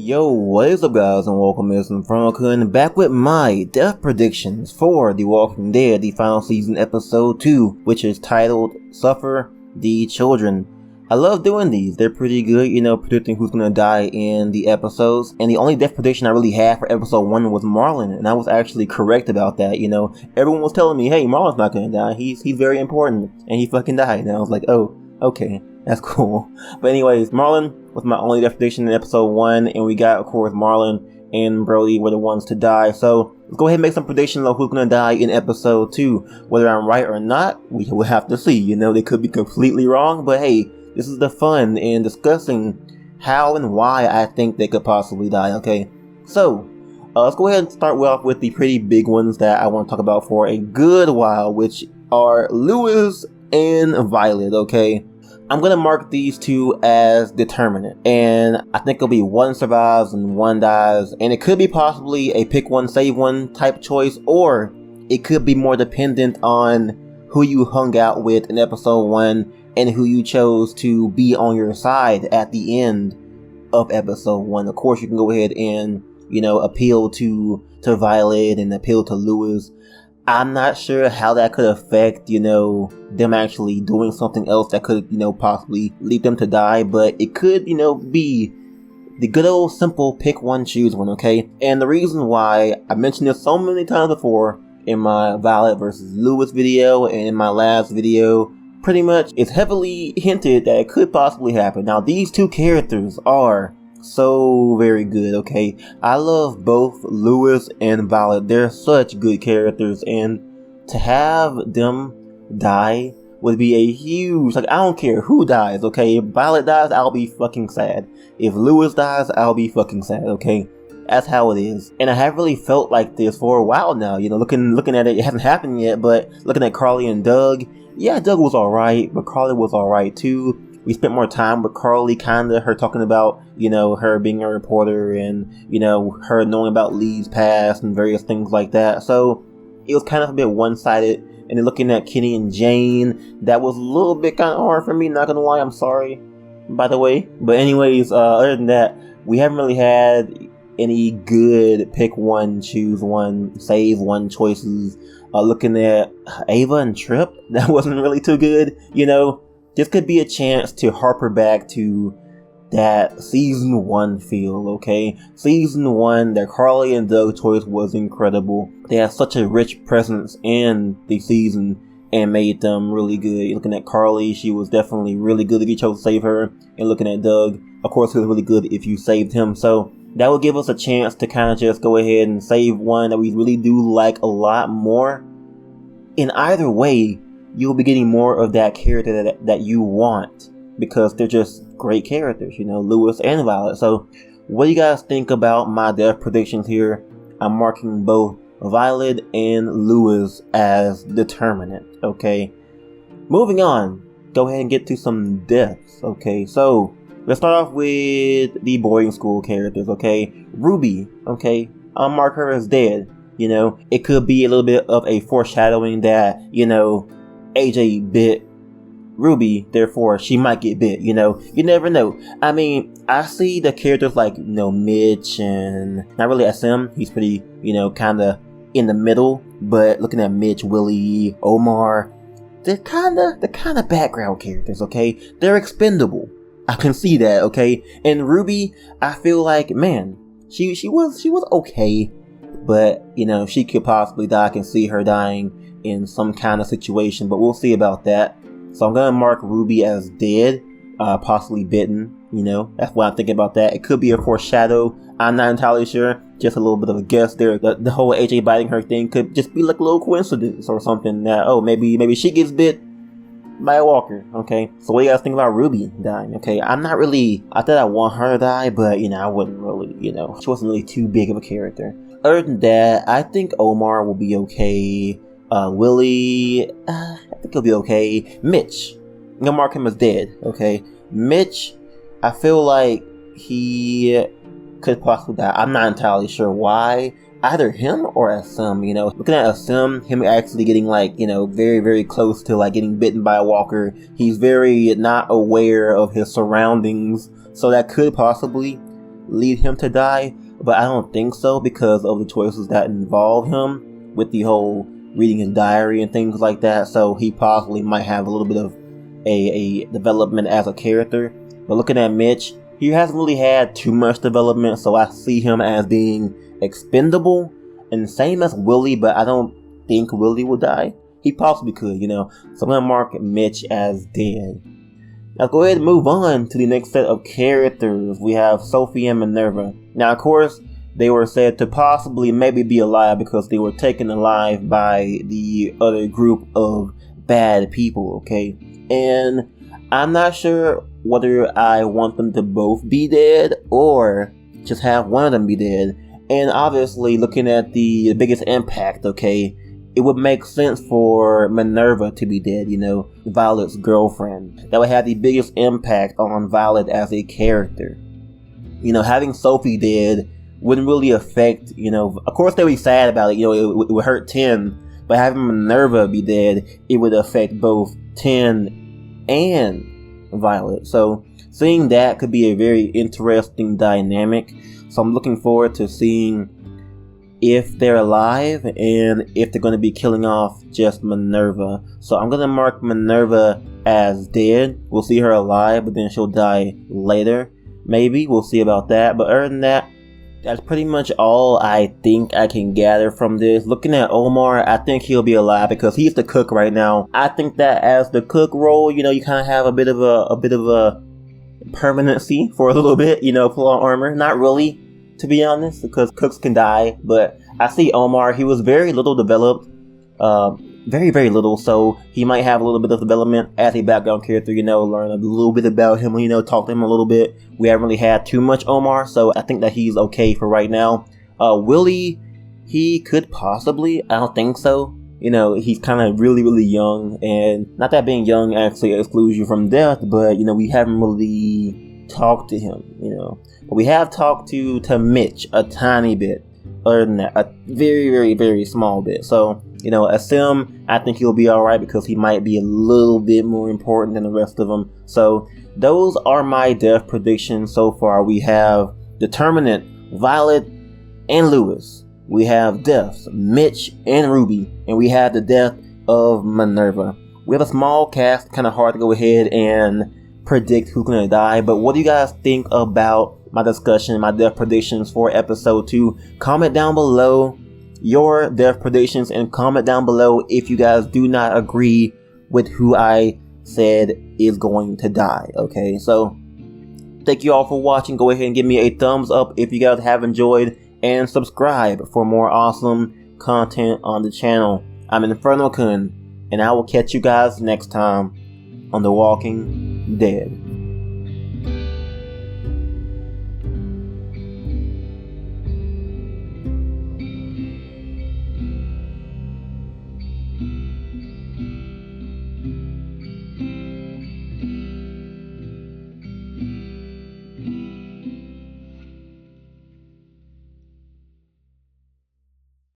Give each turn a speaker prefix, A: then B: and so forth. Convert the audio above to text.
A: Yo, what is up guys, and welcome to InfernoKun, back with my death predictions for The Walking Dead, the final season episode 2, which is titled Suffer the Children. I love doing these, they're pretty good, predicting who's gonna die in the episodes, and the only death prediction I really had for episode 1 was Marlon, and I was actually correct about that, everyone was telling me, hey, Marlon's not gonna die, he's very important, and he fucking died, and I was like, oh, okay. That's cool. But anyways, Marlon was my only death prediction in episode 1, and we got, of course, Marlon and Brody were the ones to die. So let's go ahead and make some predictions on who's going to die in episode 2. Whether I'm right or not, we will have to see. They could be completely wrong, but hey, this is the fun in discussing how and why I think they could possibly die, okay? So, let's go ahead and start off with the pretty big ones that I want to talk about for a good while, which are Luis and Violet, okay? I'm going to mark these two as determinate, and I think it'll be one survives and one dies, and it could be possibly a pick one, save one type choice, or it could be more dependent on who you hung out with in episode 1 and who you chose to be on your side at the end of episode 1. Of course, you can go ahead and, appeal to Violet and appeal to Luis. I'm not sure how that could affect, them actually doing something else that could, possibly lead them to die, but it could, be the good old simple pick one, choose one, okay? And the reason why I mentioned this so many times before in my Violet versus Luis video and in my last video, pretty much it's heavily hinted that it could possibly happen. Now, these two characters are so very good, okay? I love both Luis and Violet. They're such good characters, and to have them die would be a huge, I don't care who dies, okay? If Violet dies, I'll be fucking sad. If Luis dies, I'll be fucking sad, okay? That's how it is. And I have really felt like this for a while now, looking at it, it hasn't happened yet, but looking at Carly and Doug, yeah, Doug was alright, but Carly was alright too. We spent more time with Carly, her talking about, her being a reporter and, her knowing about Lee's past and various things like that. So it was kind of a bit one-sided. And then looking at Kenny and Jane, that was a little bit kind of hard for me, not gonna lie, I'm sorry, by the way. But anyways, other than that, we haven't really had any good pick one, choose one, save one choices. Looking at Ava and Tripp, that wasn't really too good, This could be a chance to harper back to that season 1 feel, okay? Season 1, their Carly and Doug choice was incredible. They had such a rich presence in the season and made them really good. Looking at Carly, she was definitely really good if you chose to save her. And looking at Doug, of course, he was really good if you saved him. So that would give us a chance to kind of just go ahead and save one that we really do like a lot more. In either way, you'll be getting more of that character that you want, because they're just great characters, Luis and Violet. So what do you guys think about my death predictions here? I'm marking both Violet and Luis as determinate, okay? Moving on, go ahead and get to some deaths, okay? So let's start off with the boarding school characters, okay? Ruby, okay? I'll mark her as dead, It could be a little bit of a foreshadowing that, AJ bit Ruby, therefore she might get bit, you never know. I mean, I see the characters like, Mitch and not really SM, he's pretty, kinda in the middle, but looking at Mitch, Willie, Omar, they're kinda background characters, okay? They're expendable. I can see that, okay? And Ruby, I feel like, man, she was okay, but, she could possibly die. I can see her dying in some kind of situation, but we'll see about that. So I'm gonna mark Ruby as dead, possibly bitten, that's why I'm thinking about that. It could be a foreshadow, I'm not entirely sure, just a little bit of a guess there. The whole AJ biting her thing could just be like a little coincidence or something that, oh, maybe she gets bit by a walker, okay? So what do you guys think about Ruby dying, okay? I thought I want her to die, but, I wouldn't really, she wasn't really too big of a character. Other than that, I think Omar will be okay. Willie, I think he'll be okay. Mitch, I'm gonna mark him as dead, okay? Mitch, I feel like he could possibly die. I'm not entirely sure why. Either him or SM, Looking at SM, him actually getting very, very close to getting bitten by a walker. He's very not aware of his surroundings, so that could possibly lead him to die, but I don't think so because of the choices that involve him with the whole reading his diary and things like that. So he possibly might have a little bit of a development as a character. But looking at Mitch, he hasn't really had too much development, so I see him as being expendable. And same as Willie, but I don't think Willie will die. He possibly could, So I'm going to mark Mitch as dead. Now go ahead and move on to the next set of characters. We have Sophie and Minerva. Now, of course, they were said to possibly maybe be alive because they were taken alive by the other group of bad people, okay? And I'm not sure whether I want them to both be dead or just have one of them be dead. And obviously, looking at the biggest impact, okay, it would make sense for Minerva to be dead, Violet's girlfriend. That would have the biggest impact on Violet as a character. Having Sophie dead wouldn't really affect, of course they would be sad about it, it would hurt Ten, but having Minerva be dead, it would affect both Ten and Violet. So seeing that could be a very interesting dynamic. So I'm looking forward to seeing if they're alive and if they're going to be killing off just Minerva. So I'm going to mark Minerva as dead. We'll see her alive, but then she'll die later. Maybe. We'll see about that. But other than that, that's pretty much all I think I can gather from this. Looking at Omar, I think he'll be alive because he's the cook right now. I think that as the cook role, you kind of have a bit of a permanency for a little bit, full on armor. Not really, to be honest, because cooks can die. But I see Omar, he was very little developed. Very, very little. So he might have a little bit of development as a background character, learn a little bit about him, talk to him a little bit. We haven't really had too much Omar, so I think that he's okay for right now. Willie, he could possibly, I don't think so. He's kind of really, really young, and not that being young actually excludes you from death, but, we haven't really talked to him, But we have talked to Mitch a tiny bit. Other than that, a very, very, very small bit. So, as Sim, I think he'll be alright because he might be a little bit more important than the rest of them. So, those are my death predictions so far. We have Determinant, Violet, and Louis. We have deaths, Mitch and Ruby. And we have the death of Minerva. We have a small cast, kind of hard to go ahead and predict who's going to die. But what do you guys think about my discussion, my death predictions for episode 2? Comment down below your death predictions and comment down below if you guys do not agree with who I said is going to die. Okay, so thank you all for watching. Go ahead and give me a thumbs up if you guys have enjoyed, and subscribe for more awesome content on the channel. I'm InfernoKun, and I will catch you guys next time on The Walking Dead.